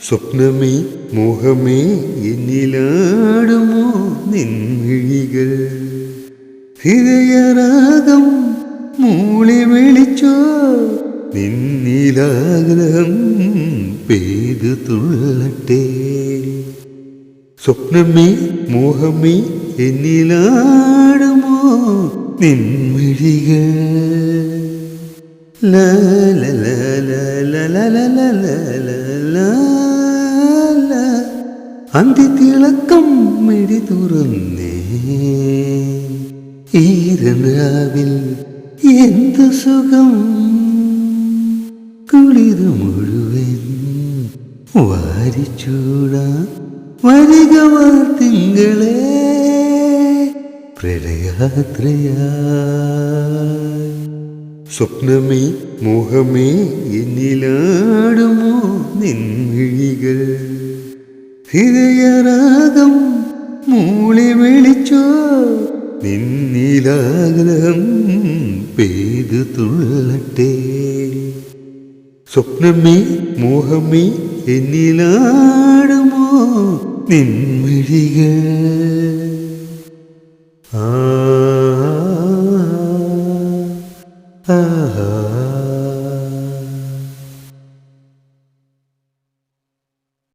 സ്വപ്നമേ മോഹമേ എന്നിലാടുമോ നിൻമിഴികൾ ഹൃദയരാഗം മൂളി വിളിച്ചോ നിന്നിലാഗ്രഹം പെയ്തു തുള്ളട്ടെ സ്വപ്നമേ മോഹമേ എന്നിലാടുമോ നിൻമിഴികൾ la la la la la la la la la la la അന്തിത്തിളക്കം മിഴി തുറന്നേ ഈരനാവിൽ എന്തു സുഖം കുളിരു മുഴുവൻ വാരിച്ചൂടാ വരിക വാർത്തിങ്കളെ പ്രളയാത്രയാ സ്വപ്നമേ മോഹമേ എന്നിലാടുമോ നിൻമിഴികൾ ഹൃദയരാഗം മൂളി വിളിച്ചോ നിന്നിലാഗ്രഹം പെയ്തു തുള്ളട്ടെ സ്വപ്നമേ മോഹമേ എന്നിലാടുമോ നിൻമിഴികൾ